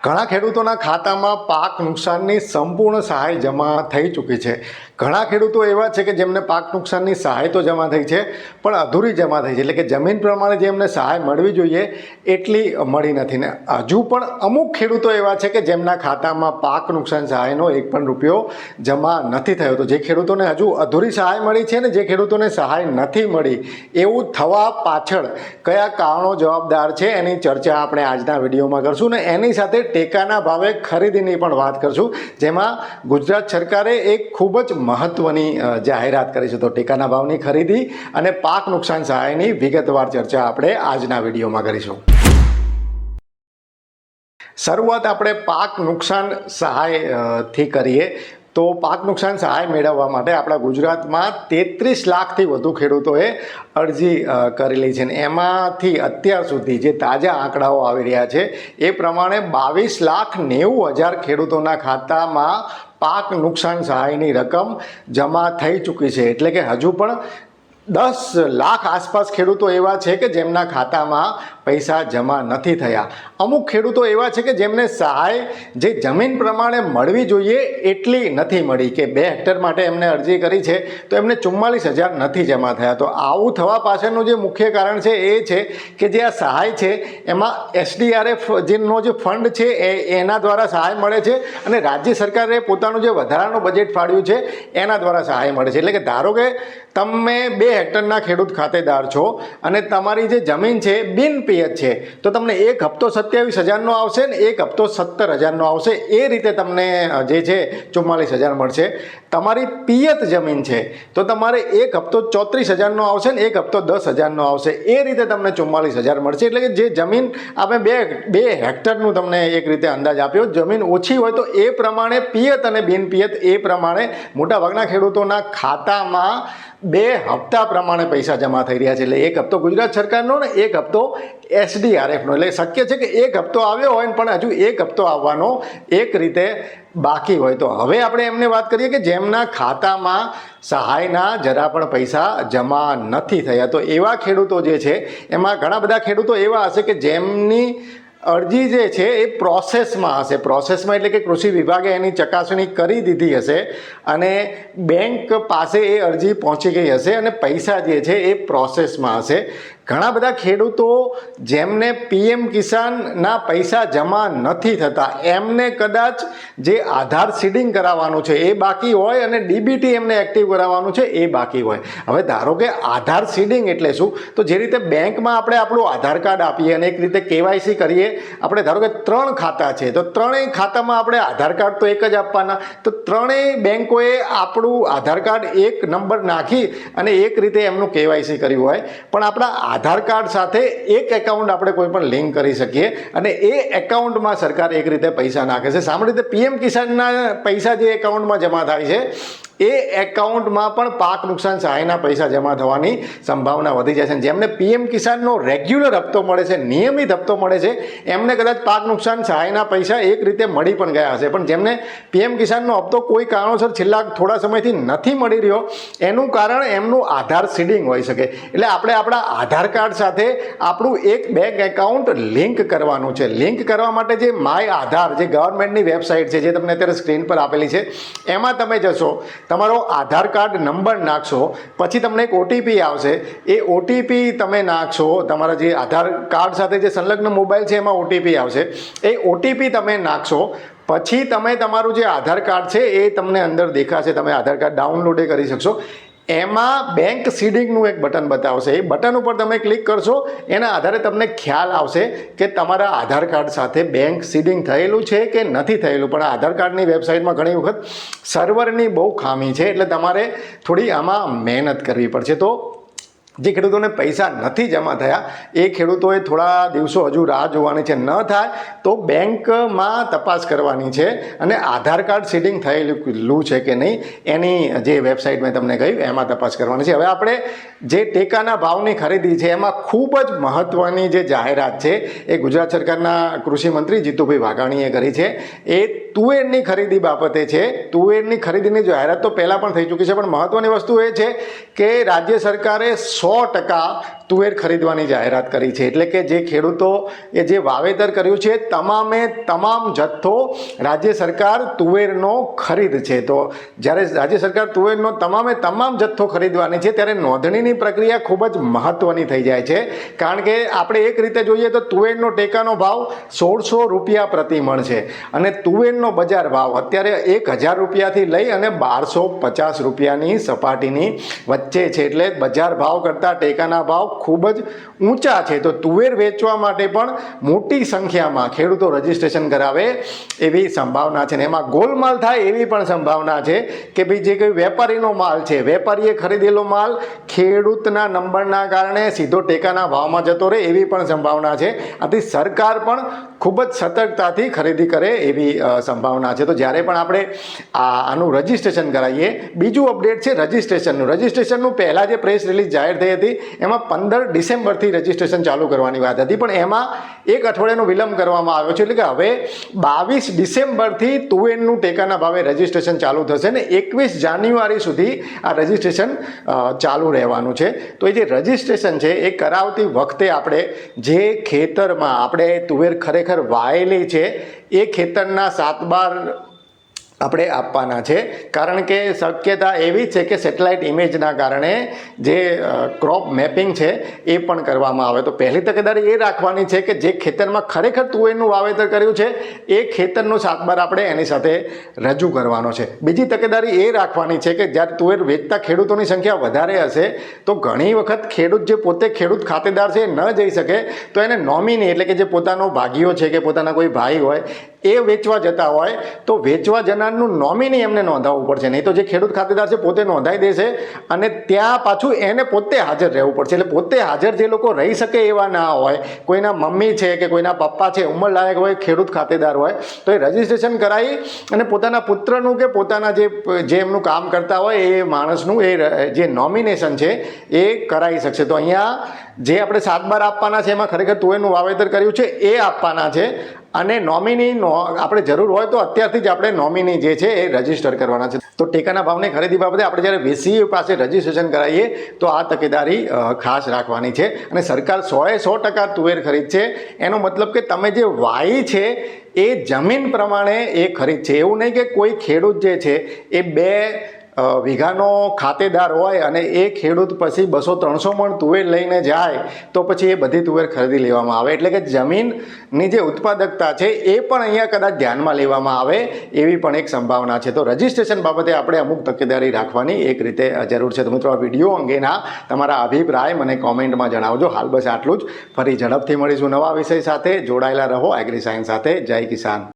ઘણા ખેડૂતોના ખાતામાં પાક નુકસાનની સંપૂર્ણ સહાય જમા થઈ ચૂકી છે. ઘણા ખેડૂતો એવા છે કે જેમને પાક નુકસાનની સહાય તો જમા થઈ છે પણ અધૂરી જમા થઈ છે, એટલે કે જમીન પ્રમાણે જે એમને સહાય મળવી જોઈએ એટલી મળી નથી. ને હજુ પણ અમુક ખેડૂતો એવા છે કે જેમના ખાતામાં પાક નુકસાન સહાયનો એક પણ રૂપિયો જમા નથી થયો. તો જે ખેડૂતોને હજુ અધૂરી સહાય મળી છે ને જે ખેડૂતોને સહાય નથી મળી, એવું થવા પાછળ કયા કારણો જવાબદાર છે એની ચર્ચા આપણે આજના વિડીયોમાં કરશું ને એની સાથે ટેકાના ભાવે ખરીદીની પણ વાત કરશું, જેમાં ગુજરાત સરકારે એક ખૂબ જ મહત્વની જાહેરાત કરી છે. તો ટેકાના ભાવની ખરીદી અને પાક નુકસાન સહાયની વિગતવાર ચર્ચા આપણે આજના વિડીયોમાં કરીશું. શરૂઆત આપણે પાક નુકસાન સહાયથી કરીએ. તો પાક નુકસાન સહાય મેળવવા માટે આપણા ગુજરાતમાં 33 લાખથી વધુ ખેડૂતોએ અરજી કરેલી છે. ને એમાંથી અત્યાર સુધી જે તાજા આંકડાઓ આવી રહ્યા છે એ પ્રમાણે 22,90,000 ખેડૂતોના ખાતામાં પાક નુકસાન સહાયની રકમ જમા થઈ ચૂકી છે. એટલે કે હજુ પણ 10 લાખ આસપાસ ખેડૂતો એવા છે કે જેમના ખાતામાં પૈસા જમા નથી થયા. અમુક ખેડૂતો એવા છે કે જેમને સહાય જે જમીન પ્રમાણે મળવી જોઈએ એટલી નથી મળી, કે 2 હેક્ટર માટે એમને અરજી કરી છે તો એમને 44,000 નથી જમા થયા. તો આવું થવા પાછળનું જે મુખ્ય કારણ છે એ છે કે જે આ સહાય છે એમાં SDRF જેનો જે ફંડ છે એના દ્વારા સહાય મળે છે અને રાજ્ય સરકારે પોતાનું જે વધારાનું બજેટ ફાળવ્યું છે એના દ્વારા સહાય મળે છે. એટલે કે ધારો કે તમે 2 હેક્ટરના ખેડૂત ખાતેદાર છો અને તમારી જે જમીન છે બિનપિયત છે, તો તમને એક હપ્તો 27,000નો આવશે ને એક હપ્તો 17,000નો આવશે. એ રીતે તમને જે છે 44,000 મળશે. તમારી પિયત જમીન છે તો તમારે એક હપ્તો 34,000નો આવશે ને એક હપ્તો 10,000નો આવશે. એ રીતે તમને 44,000 મળશે. એટલે કે જે જમીન આપણે 2 હેક્ટરનું તમને એક રીતે અંદાજ આપ્યો, જમીન ઓછી હોય તો એ પ્રમાણે પિયત અને બિનપિયત એ પ્રમાણે મોટાભાગના ખેડૂતોના ખાતામાં 2 હપ્તા પ્રમાણે પૈસા જમા થઈ રહ્યા છે. એટલે એક હપ્તો ગુજરાત સરકારનો ને એક હપ્તો SDRFનો. એટલે શક્ય છે કે એક હપ્તો આવ્યો હોય પણ હજુ એક હપ્તો આવવાનો એક રીતે બાકી હોય. તો હવે આપણે એમને વાત કરીએ કે જેમના ખાતામાં સહાયના જરા પણ પૈસા જમા નથી થયા. તો એવા ખેડૂતો જે છે એમાં ઘણા બધા ખેડૂતો એવા હશે કે જેમની અરજી જે છે એ પ્રોસેસમાં હશે. પ્રોસેસમાં એટલે કે કૃષિ વિભાગે એની ચકાસણી કરી દીધી હશે અને બેંક પાસે એ અરજી પહોંચી ગઈ હશે અને પૈસા જે છે એ પ્રોસેસમાં હશે. ઘણા બધા ખેડૂતો જેમને PM કિસાનના પૈસા જમા નથી થતા, એમને કદાચ જે આધાર સીડિંગ કરાવવાનું છે એ બાકી હોય અને DBT એમને એક્ટિવ કરાવવાનું છે એ બાકી હોય. હવે ધારો કે આધાર સીડિંગ એટલે શું? તો જે રીતે બેંકમાં આપણે આપણું આધાર કાર્ડ આપીએ અને એક રીતે KYC કરીએ, આપણે ધારો કે 3 ખાતા છે તો 3 ખાતામાં આપણે આધાર કાર્ડ તો એક જ આપવાના. તો 3 બેંકોએ આપણું આધાર કાર્ડ એક નંબર નાખી અને એક રીતે એમનું KYC કર્યું હોય, પણ આપણા આધાર કાર્ડ સાથે એક એકાઉન્ટ આપણે કોઈ પણ લિંક કરી શકીએ અને એ એકાઉન્ટમાં સરકાર એક રીતે પૈસા નાખે છે. સામાન્ય રીતે PM કિસાનના પૈસા જે એકાઉન્ટમાં જમા થાય છે એ એકાઉન્ટમાં પણ પાક નુકસાન સહાયના પૈસા જમા થવાની સંભાવના વધી જાય છે. જેમને PM કિસાનનો રેગ્યુલર હપ્તો મળે છે, નિયમિત હપ્તો મળે છે, એમને કદાચ પાક નુકસાન સહાયના પૈસા એક રીતે મળી પણ ગયા હશે. પણ જેમને PM કિસાનનો હપ્તો કોઈ કારણોસર છેલ્લા થોડા સમયથી નથી મળી રહ્યો, એનું કારણ એમનું આધાર સીડિંગ હોઈ શકે. એટલે આપણે આપણા આધાર કાર્ડ સાથે આપણું એક બેંક એકાઉન્ટ લિંક કરવાનું છે. લિંક કરવા માટે જે માય આધાર, જે ગવર્મેન્ટની વેબસાઇટ છે જે તમને અત્યારે સ્ક્રીન પર આપેલી છે, એમાં તમે જશો, તમારો આધાર કાર્ડ નંબર નાખશો, પછી તમને એક OTP આવશે. એ OTP તમે નાખશો, તમારા જે આધાર કાર્ડ સાથે જે સંલગ્ન મોબાઈલ છે એમાં OTP આવશે. એ OTP તમે નાખશો પછી તમે તમારું જે આધાર કાર્ડ છે એ તમને અંદર દેખાશે. તમે આધાર કાર્ડ ડાઉનલોડ કરી શકશો. એમાં બેંક સીડિંગનું એક બટન બતાવશે. એ બટન ઉપર તમે ક્લિક કરશો, એના આધારે તમને ખ્યાલ આવશે કે તમારા આધાર કાર્ડ સાથે બેંક સીડિંગ થયેલું છે કે નથી થયેલું. પણ આધાર કાર્ડની વેબસાઇટમાં ઘણી વખત સર્વરની બહુ ખામી છે, એટલે તમારે થોડી આમાં મહેનત કરવી પડશે. તો જે ખેડૂતોને પૈસા નથી જમા થયા એ ખેડૂતોએ થોડા દિવસો હજુ રાહ જોવાની છે. ન થાય તો બેંકમાં તપાસ કરવાની છે અને આધાર કાર્ડ સીડિંગ થયેલું છે કે નહીં એની જે વેબસાઇટ મેં તમને કહ્યું એમાં તપાસ કરવાની છે. હવે આપણે જે ટેકાના ભાવની ખરીદી છે એમાં ખૂબ જ મહત્ત્વની જે જાહેરાત છે એ ગુજરાત સરકારના કૃષિ મંત્રી જીતુભાઈ વાઘાણીએ કરી છે. એ તુવેરની ખરીદી બાબતે છે. તુવેરની ખરીદીની જાહેરાત તો પહેલાં પણ થઈ ચૂકી છે, પણ મહત્ત્વની વસ્તુ એ છે કે રાજ્ય સરકારે 100% તુવેર ખરીદવાની જાહેરાત કરી છે. એટલે કે જે ખેડૂતો એ જે વાવેતર કર્યું છે તમામે તમામ જથ્થો રાજ્ય સરકાર તુવેરનો ખરીદ છે. તો જ્યારે રાજ્ય સરકાર તુવેરનો તમામે તમામ જથ્થો ખરીદવાની છે ત્યારે નોંધણીની પ્રક્રિયા ખૂબ જ મહત્વની થઈ જાય છે. કારણ કે આપણે એક રીતે જોઈએ તો તુવેરનો ટેકાનો ભાવ 1600 રૂપિયા પ્રતિ મણ છે અને તુવેરનો બજાર ભાવ અત્યારે 1000 રૂપિયાથી લઈ અને 1250 રૂપિયાની સપાટીની વચ્ચે છે. એટલે બજાર ભાવ કરતાં ટેકાના ભાવ ખૂબ જ ઊંચા છે. તો તુવેર વેચવા માટે પણ મોટી સંખ્યામાં ખેડૂતો રજીસ્ટ્રેશન કરાવે એવી સંભાવના છે. ને એમાં ગોલમાલ થાય એવી પણ સંભાવના છે કે ભાઈ જે કોઈ વેપારીનો માલ છે, વેપારીએ ખરીદેલો માલ ખેડૂતના નંબરના કારણે સીધો ટેકાના ભાવમાં જતો રહે એવી પણ સંભાવના છે. આથી સરકાર પણ ખૂબ જ સતર્કતાથી ખરીદી કરે એવી સંભાવના છે. તો જ્યારે પણ આપણે આનું રજીસ્ટ્રેશન કરાવીએ, બીજું અપડેટ છે રજીસ્ટ્રેશનનું પહેલાં જે પ્રેસ રિલીઝ જાહેર થઈ હતી એમાં 15 ડિસેમ્બરથી રજીસ્ટ્રેશન ચાલુ કરવાની વાત હતી, પણ એમાં એક અઠવાડિયાનો વિલંબ કરવામાં આવ્યો છે. એટલે કે હવે 22 ડિસેમ્બરથી તુવેરનું ટેકાના ભાવે રજીસ્ટ્રેશન ચાલુ થશે ને 21 જાન્યુઆરી સુધી આ રજીસ્ટ્રેશન ચાલુ રહેવાનું છે. તો એ જે રજીસ્ટ્રેશન છે એ કરાવતી વખતે આપણે જે ખેતરમાં આપણે તુવેર ખરેખર વાયેલી છે એ ખેતરના 7/12 આપણે આપવાના છે. કારણ કે શક્યતા એવી છે કે સેટેલાઇટ ઇમેજના કારણે જે ક્રોપ મેપિંગ છે એ પણ કરવામાં આવે. તો પહેલી તકેદારી એ રાખવાની છે કે જે ખેતરમાં ખરેખર તુવેરનું વાવેતર કર્યું છે એ ખેતરનો 7/12 આપણે એની સાથે રજૂ કરવાનો છે. બીજી તકેદારી એ રાખવાની છે કે જ્યારે તુવેર વેચતા ખેડૂતોની સંખ્યા વધારે હશે તો ઘણી વખત ખેડૂત જે પોતે ખેડૂત ખાતેદાર છે એ ન જઈ શકે તો એને નોમિની એટલે કે જે પોતાનો ભાગીઓ છે કે પોતાના કોઈ ભાઈ હોય એ વેચવા જતા હોય તો વેચવા જનારનું નોમિની એમને નોંધાવવું પડશે. નહીં તો જે ખેડૂત ખાતેદાર છે પોતે નોંધાઈ દેશે અને ત્યાં પાછું એને પોતે હાજર રહેવું પડશે. એટલે પોતે હાજર જે લોકો રહી શકે એવા ના હોય, કોઈના મમ્મી છે કે કોઈના પપ્પા છે ઉંમરલાયક હોય, ખેડૂત ખાતેદાર હોય, તો એ રજીસ્ટ્રેશન કરાવી અને પોતાના પુત્રનું કે પોતાના જે એમનું કામ કરતા હોય એ માણસનું એ જે નોમિનેશન છે એ કરાવી શકશે. તો અહીંયા જે આપણે 7/12 આપવાના છે એમાં ખરેખર તુવેરનું વાવેતર કર્યું છે એ આપવાના છે અને નોમિની આપણે જરૂર હોય તો અત્યારથી જ આપણે નોમિની જે છે એ રજીસ્ટર કરવાના છે. તો ટેકાના ભાવની ખરીદી બાબતે આપણે જ્યારે વીસીએ પાસે રજીસ્ટ્રેશન કરાવીએ તો આ તકેદારી ખાસ રાખવાની છે. અને સરકાર 100% તુવેર ખરીદ છે એનો મતલબ કે તમે જે વાઈ છે એ જમીન પ્રમાણે એ ખરીદ છે. એવું નહીં કે કોઈ ખેડૂત જે છે એ 2 વીઘાનો ખાતેદાર હોય અને એ ખેડૂત પછી 200-300 મણ તુવેર લઈને જાય તો પછી એ બધી તુવેર ખરીદી લેવામાં આવે. એટલે કે જમીનની જે ઉત્પાદકતા છે એ પણ અહીંયા કદાચ ધ્યાનમાં લેવામાં આવે એવી પણ એક સંભાવના છે. તો રજીસ્ટ્રેશન બાબતે આપણે અમુક તકેદારી રાખવાની એક રીતે જરૂર છે. તો મિત્રો આ વિડીયો અંગેના તમારા અભિપ્રાય મને કોમેન્ટમાં જણાવજો. હાલ બસ આટલું જ. ફરી ઝડપથી મળીશું નવા વિષય સાથે. જોડાયેલા રહો એગ્રી સાયન્સ સાથે. જય કિસાન.